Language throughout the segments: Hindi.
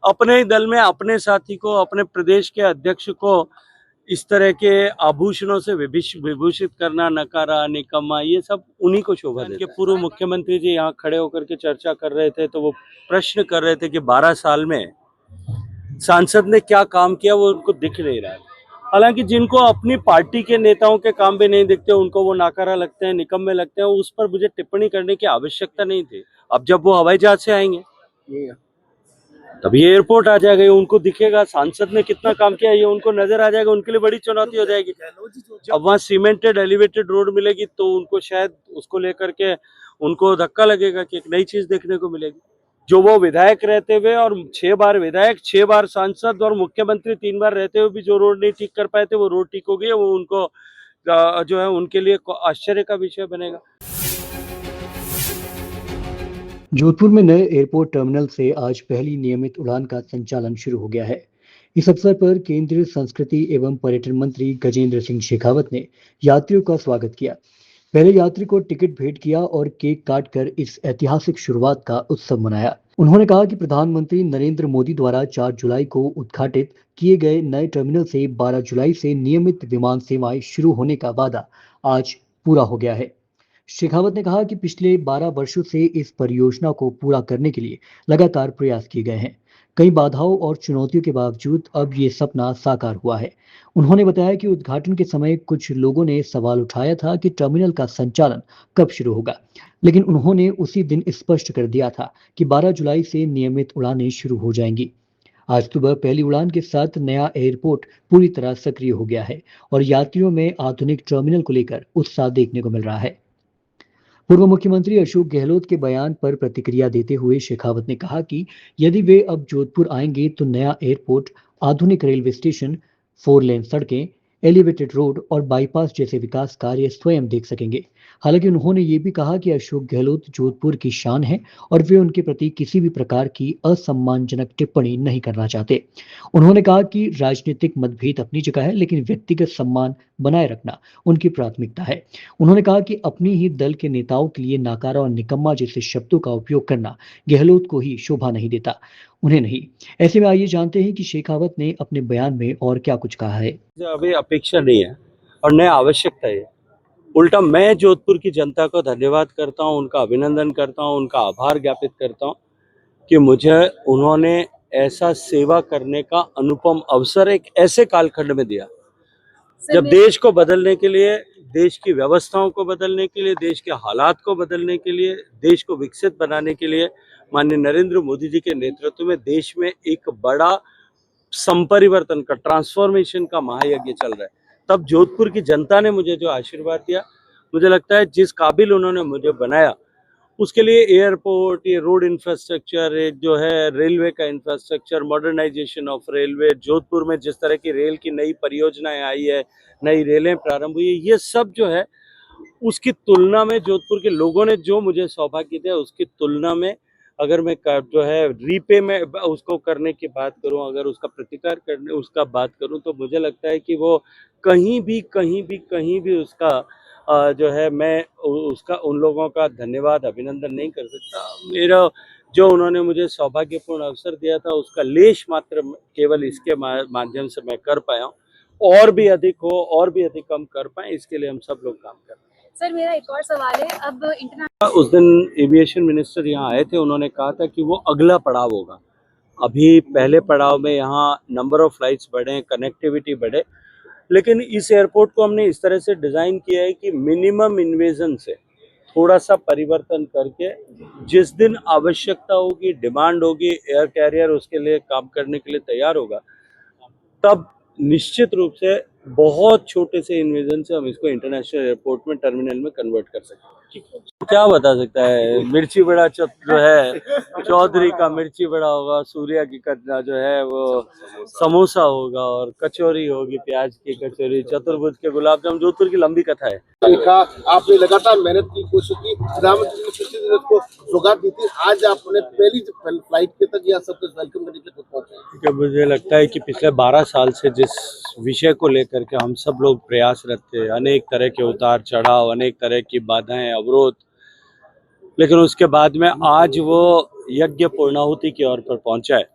अपने ही दल में अपने साथी को, अपने प्रदेश के अध्यक्ष को इस तरह के आभूषणों से विभूषित करना, नकारा, निकम्मा, ये सब उन्हीं को शोभा देता है। पूर्व मुख्यमंत्री जी यहाँ खड़े होकर के चर्चा कर रहे थे, तो वो प्रश्न कर रहे थे कि 12 साल में सांसद ने क्या काम किया, वो उनको दिख नहीं रहा है। हालांकि जिनको अपनी पार्टी के नेताओं के काम भी नहीं दिखते, उनको वो नाकारा लगते हैं, निकम्मे लगते हैं, उस पर मुझे टिप्पणी करने की आवश्यकता नहीं थी। अब जब वो हवाई जहाज से आएंगे तभी एयरपोर्ट आ जाएगा, ये उनको दिखेगा सांसद ने कितना काम किया, ये उनको नजर आ जाएगा, उनके लिए बड़ी चुनौती हो जाएगी। अब वहाँ सीमेंटेड एलिवेटेड रोड मिलेगी तो उनको शायद उसको लेकर के उनको धक्का लगेगा कि एक नई चीज देखने को मिलेगी। जो वो विधायक रहते हुए और 6 बार विधायक, 6 बार सांसद और मुख्यमंत्री 3 बार रहते हुए भी जो रोड नहीं ठीक कर पाए थे, वो रोड ठीक हो गई है। वो उनको जो है उनके लिए आश्चर्य का विषय बनेगा। जोधपुर में नए एयरपोर्ट टर्मिनल से आज पहली नियमित उड़ान का संचालन शुरू हो गया है। इस अवसर पर केंद्रीय संस्कृति एवं पर्यटन मंत्री गजेंद्र सिंह शेखावत ने यात्रियों का स्वागत किया। पहले यात्री को टिकट भेंट किया और केक काटकर इस ऐतिहासिक शुरुआत का उत्सव मनाया। उन्होंने कहा कि प्रधानमंत्री नरेंद्र मोदी द्वारा 4 जुलाई को उद्घाटित किए गए नए टर्मिनल से 12 जुलाई से नियमित विमान सेवाएं शुरू होने का वादा आज पूरा हो गया है। शेखावत ने कहा कि पिछले 12 वर्षों से इस परियोजना को पूरा करने के लिए लगातार प्रयास किए गए हैं। कई बाधाओं और चुनौतियों के बावजूद अब ये सपना साकार हुआ है। उन्होंने बताया कि उद्घाटन के समय कुछ लोगों ने सवाल उठाया था कि टर्मिनल का संचालन कब शुरू होगा, लेकिन उन्होंने उसी दिन स्पष्ट कर दिया था कि 12 जुलाई से नियमित उड़ानें शुरू हो जाएंगी। आज सुबह पहली उड़ान के साथ नया एयरपोर्ट पूरी तरह सक्रिय हो गया है और यात्रियों में आधुनिक टर्मिनल को लेकर उत्साह देखने को मिल रहा है। पूर्व मुख्यमंत्री अशोक गहलोत के बयान पर प्रतिक्रिया देते हुए शेखावत ने कहा कि यदि वे अब जोधपुर आएंगे तो नया एयरपोर्ट, आधुनिक रेलवे स्टेशन, 4 लेन सड़कें, एलिवेटेड रोड और बाईपास जैसे विकास कार्य स्वयं देख सकेंगे। हालांकि उन्होंने ये भी कहा कि अशोक गहलोत जोधपुर की शान है और वे उनके प्रति किसी भी प्रकार की असम्मानजनक टिप्पणी नहीं करना चाहते। उन्होंने कहा कि राजनीतिक मतभेद अपनी जगह है, लेकिन व्यक्तिगत सम्मान बनाए रखना उनकी प्राथमिकता है। उन्होंने कहा कि अपनी ही दल के नेताओं के लिए नाकारा और निकम्मा जैसे शब्दों का उपयोग करना गहलोत को ही शोभा नहीं देता, उन्हें नहीं। ऐसे में आइए जानते हैं कि शेखावत ने अपने बयान में और क्या कुछ कहा है। अभी अपेक्षा नहीं है और न आवश्यकता है। उल्टा मैं जोधपुर की जनता को धन्यवाद करता हूँ, उनका अभिनंदन करता हूँ, उनका आभार ज्ञापित करता हूँ कि मुझे उन्होंने ऐसा सेवा करने का अनुपम अवसर एक ऐसे कालखंड में दिया जब देश को बदलने के लिए, देश की व्यवस्थाओं को बदलने के लिए, देश के हालात को बदलने के लिए, देश को विकसित बनाने के लिए माननीय नरेंद्र मोदी जी के नेतृत्व में देश में एक बड़ा संपरिवर्तन का, ट्रांसफॉर्मेशन का महायज्ञ चल रहा है। तब जोधपुर की जनता ने मुझे जो आशीर्वाद दिया, मुझे लगता है जिस काबिल उन्होंने मुझे बनाया, उसके लिए एयरपोर्ट, ये रोड इंफ्रास्ट्रक्चर, एक जो है रेलवे का infrastructure, modernisation of railway, Jodhpur में जिस तरह की रेल की नई परियोजनाएं आई है, नई रेलें प्रारंभ हुई है, ये सब जो है उसकी तुलना में जोधपुर के लोगों ने जो मुझे सौभाग्य दिया, उसकी तुलना में अगर मैं जो है रीपे में उसको करने की बात करूं, अगर उसका प्रतिकार करने उसका बात करूं, तो मुझे लगता है कि वो कहीं भी उसका जो है मैं उसका उन लोगों का धन्यवाद, अभिनंदन नहीं कर सकता। मेरा जो उन्होंने मुझे सौभाग्यपूर्ण अवसर दिया था, उसका लेश मात्र केवल इसके माध्यम से मैं कर पाया हूँ। और भी अधिक हो, और भी अधिक कम कर पाए, इसके लिए हम सब लोग काम कर रहे हैं। सर, मेरा एक और सवाल है। अब उस दिन एविएशन मिनिस्टर यहाँ आए थे, उन्होंने कहा था कि वो अगला पड़ाव होगा। अभी पहले पड़ाव में यहाँ नंबर ऑफ फ्लाइट्स बढ़े, कनेक्टिविटी बढ़े, लेकिन इस एयरपोर्ट को हमने इस तरह से डिज़ाइन किया है कि मिनिमम इन्वेजन से थोड़ा सा परिवर्तन करके जिस दिन आवश्यकता होगी, डिमांड होगी, एयर कैरियर उसके लिए काम करने के लिए तैयार होगा, तब निश्चित रूप से बहुत छोटे से इन्वेजन से हम इसको इंटरनेशनल एयरपोर्ट में, टर्मिनल में कन्वर्ट कर सकते हैं। क्या बता सकता है, मिर्ची बड़ा जो है चौधरी का मिर्ची बड़ा होगा, सूर्या की जो है वो समोसा होगा, और कचौरी होगी, प्याज की कचौरी, चतुर्भुज के गुलाब जामुन। जोधपुर की लंबी कथा है। आपने लगातार मेहनत की, कोशिश की, प्रधानमंत्री ने पिछले दिन को सौगात दी थी, आज आपने पहली फ्लाइट के तक यहाँ सब कुछ वेलकम करने के लिए पहुंचे। मुझे लगता है कि पिछले 12 साल से जिस विषय को लेकर के हम सब लोग प्रयासरत थे, अनेक तरह के उतार चढ़ाव, अनेक तरह की बाधाएं, अवरोध, लेकिन उसके बाद में आज वो यज्ञ पूर्णाहुति की ओर पर पहुंचा है।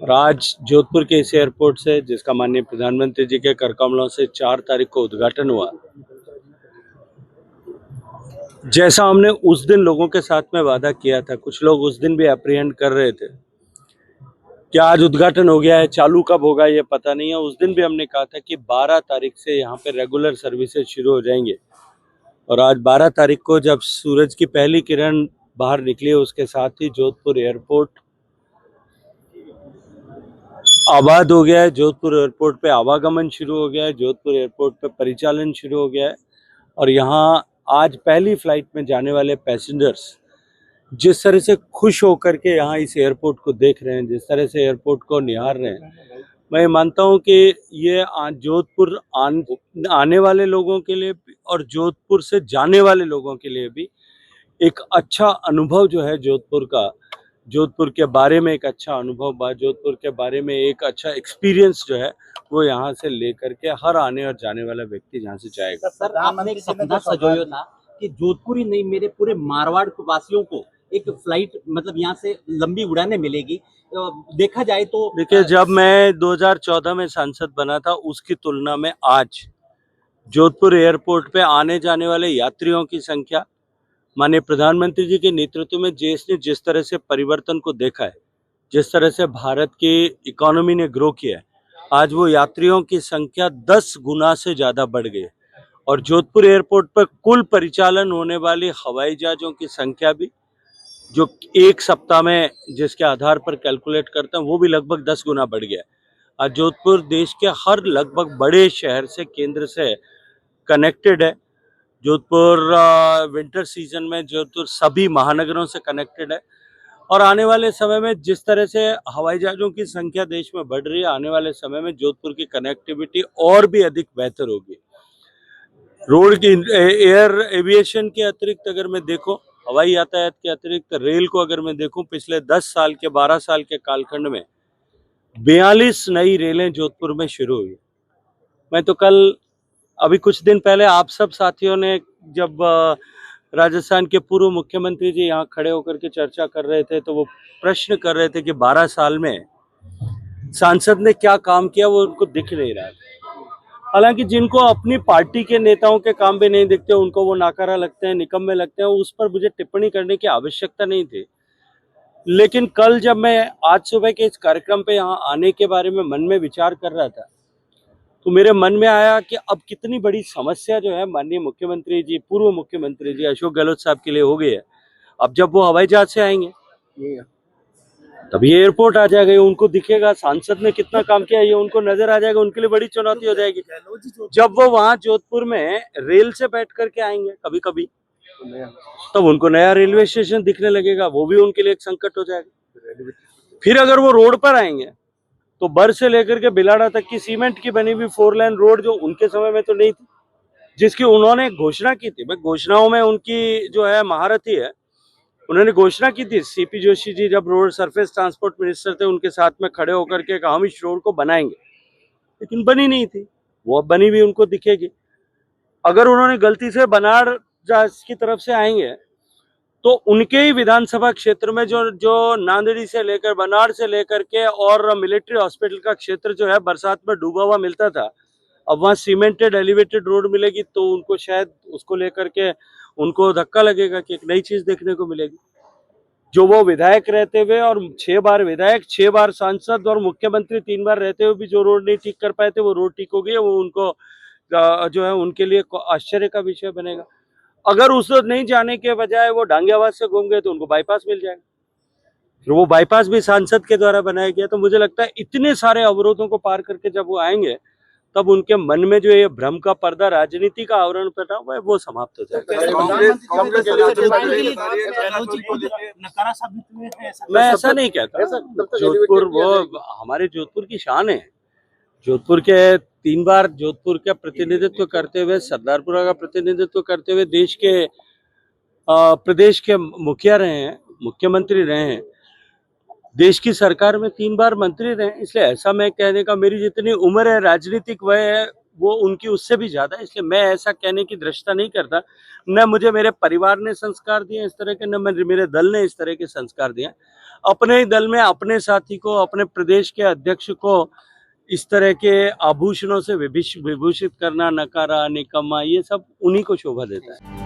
और आज जोधपुर के इस एयरपोर्ट से, जिसका माननीय प्रधानमंत्री जी के कर कमलों से 4 तारीख को उद्घाटन हुआ, जैसा हमने उस दिन लोगों के साथ में वादा किया था, कुछ लोग उस दिन भी अप्रीहेंड कर रहे थे कि आज उद्घाटन हो गया है, चालू कब होगा ये पता नहीं है। उस दिन भी हमने कहा था कि 12 तारीख से यहाँ पे रेगुलर सर्विसेज शुरू हो जाएंगे। और आज 12 तारीख को जब सूरज की पहली किरण बाहर निकली, उसके साथ ही जोधपुर एयरपोर्ट आबाद हो गया है। जोधपुर एयरपोर्ट पे आवागमन शुरू हो गया है, जोधपुर एयरपोर्ट पे परिचालन शुरू हो गया है। और यहाँ आज पहली फ्लाइट में जाने वाले पैसेंजर्स जिस तरह से खुश होकर के यहाँ इस एयरपोर्ट को देख रहे हैं, जिस तरह से एयरपोर्ट को निहार रहे हैं, मैं मानता हूँ कि ये जोधपुर आने वाले लोगों के लिए और जोधपुर से जाने वाले लोगों के लिए भी एक अच्छा अनुभव जो है जोधपुर का, जोधपुर के बारे में एक अच्छा अनुभव, जोधपुर के बारे में एक अच्छा एक्सपीरियंस जो है वो यहाँ से लेकर के हर आने और जाने वाला व्यक्ति यहाँ से जाएगा। सर, आपने एक सपना सजोया था कि जोधपुर ही नहीं, मेरे पूरे मारवाड़ वासियों को एक फ्लाइट मतलब यहाँ से लंबी उड़ानें मिलेगी। देखा जाए तो देखिए, जब मैं 2014 में सांसद बना था, उसकी तुलना में आज जोधपुर एयरपोर्ट पे आने जाने वाले यात्रियों की संख्या, माननीय प्रधानमंत्री जी के नेतृत्व में देश ने जिस तरह से परिवर्तन को देखा है, जिस तरह से भारत की इकोनॉमी ने ग्रो किया है, आज वो यात्रियों की संख्या 10 गुना से ज़्यादा बढ़ गई है। और जोधपुर एयरपोर्ट पर कुल परिचालन होने वाली हवाई जहाज़ों की संख्या भी, जो एक सप्ताह में जिसके आधार पर कैलकुलेट करते हैं, वो भी लगभग 10 गुना बढ़ गया है। आज जोधपुर देश के हर लगभग बड़े शहर से, केंद्र से कनेक्टेड है। जोधपुर विंटर सीजन में जोधपुर सभी महानगरों से कनेक्टेड है। और आने वाले समय में जिस तरह से हवाई जहाज़ों की संख्या देश में बढ़ रही है, आने वाले समय में जोधपुर की कनेक्टिविटी और भी अधिक बेहतर होगी। रोड की, एयर एविएशन के अतिरिक्त अगर मैं देखूं, हवाई यातायात के अतिरिक्त रेल को अगर मैं देखूं, पिछले 10 साल के 12 साल के कालखंड में 42 नई रेलें जोधपुर में शुरू हुई। मैं तो कल, अभी कुछ दिन पहले आप सब साथियों ने जब राजस्थान के पूर्व मुख्यमंत्री जी यहाँ खड़े होकर के चर्चा कर रहे थे, तो वो प्रश्न कर रहे थे कि 12 साल में सांसद ने क्या काम किया, वो उनको दिख नहीं रहा था। हालांकि जिनको अपनी पार्टी के नेताओं के काम भी नहीं दिखते, उनको वो नाकारा लगते हैं, निकम्मे लगते हैं, उस पर मुझे टिप्पणी करने की आवश्यकता नहीं थी। लेकिन कल जब मैं आज सुबह के इस कार्यक्रम पे यहाँ आने के बारे में मन में विचार कर रहा था, तो मेरे मन में आया कि अब कितनी बड़ी समस्या जो है माननीय मुख्यमंत्री जी, पूर्व मुख्यमंत्री जी अशोक गहलोत साहब के लिए हो गई है। अब जब वो हवाई जहाज से आएंगे तब ये एयरपोर्ट आ जाएगा, ये उनको दिखेगा सांसद ने कितना काम किया, ये उनको नजर आ जाएगा, उनके लिए बड़ी चुनौती हो जाएगी। जब वो वहां जोधपुर में रेल से बैठ करके आएंगे कभी कभी, तब उनको नया रेलवे स्टेशन दिखने लगेगा, वो भी उनके लिए एक संकट हो जाएगा। फिर अगर वो रोड पर आएंगे तो बर से लेकर के बिलाड़ा तक की सीमेंट की बनी हुई 4 लेन रोड, जो उनके समय में तो नहीं थी, जिसकी उन्होंने घोषणा की थी, भाई घोषणाओं में उनकी जो है महारत ही है, उन्होंने घोषणा की थी। सीपी जोशी जी जब रोड सरफेस ट्रांसपोर्ट मिनिस्टर थे, उनके साथ में खड़े होकर के कहा हम इस रोड को बनाएंगे, लेकिन बनी नहीं थी। वो अब बनी हुई उनको दिखेगी। अगर उन्होंने गलती से बनाड़ जहाज की तरफ से आएंगे तो उनके ही विधानसभा क्षेत्र में जो नांदेड़ी से लेकर, बनाड़ से लेकर के और मिलिट्री हॉस्पिटल का क्षेत्र जो है बरसात में डूबा हुआ मिलता था, अब वहाँ सीमेंटेड एलिवेटेड रोड मिलेगी, तो उनको शायद उसको लेकर के उनको धक्का लगेगा कि एक नई चीज देखने को मिलेगी। जो वो विधायक रहते हुए और 6 बार विधायक, 6 बार सांसद और मुख्यमंत्री 3 बार रहते हुए भी जो रोड नहीं ठीक कर पाए थे, वो रोड ठीक हो गई है। वो उनको जो है उनके लिए आश्चर्य का विषय बनेगा। अगर उस नहीं जाने के बजाय वो डांगियावास से घूम गए तो उनको बाईपास मिल जाएगा, फिर वो बाईपास भी सांसद के द्वारा बनाया गया। तो मुझे लगता है इतने सारे अवरोधों को पार करके जब वो आएंगे, तब उनके मन में जो ये भ्रम का पर्दा, राजनीति का आवरण पटा हुआ है, वो समाप्त हो जाएगा। मैं ऐसा नहीं कहता। जोधपुर, वो हमारे जोधपुर की शान है। जोधपुर के 3 बार जोधपुर का प्रतिनिधित्व करते हुए, सरदारपुरा का प्रतिनिधित्व करते हुए देश के प्रदेश के मुखिया रहे हैं, मुख्यमंत्री रहे हैं, देश की सरकार में 3 बार मंत्री रहे। इसलिए ऐसा मैं कहने का, मेरी जितनी उम्र है, राजनीतिक वय है, वो उनकी उससे भी ज्यादा है। इसलिए मैं ऐसा कहने की दृष्टता नहीं करता। न मुझे मेरे परिवार ने संस्कार दिए इस तरह के, न मेरे दल ने इस तरह के संस्कार दिए। अपने ही दल में अपने साथी को, अपने प्रदेश के अध्यक्ष को इस तरह के आभूषणों से विभूषित करना, नकारा, निकम्मा, ये सब उन्हीं को शोभा देता है।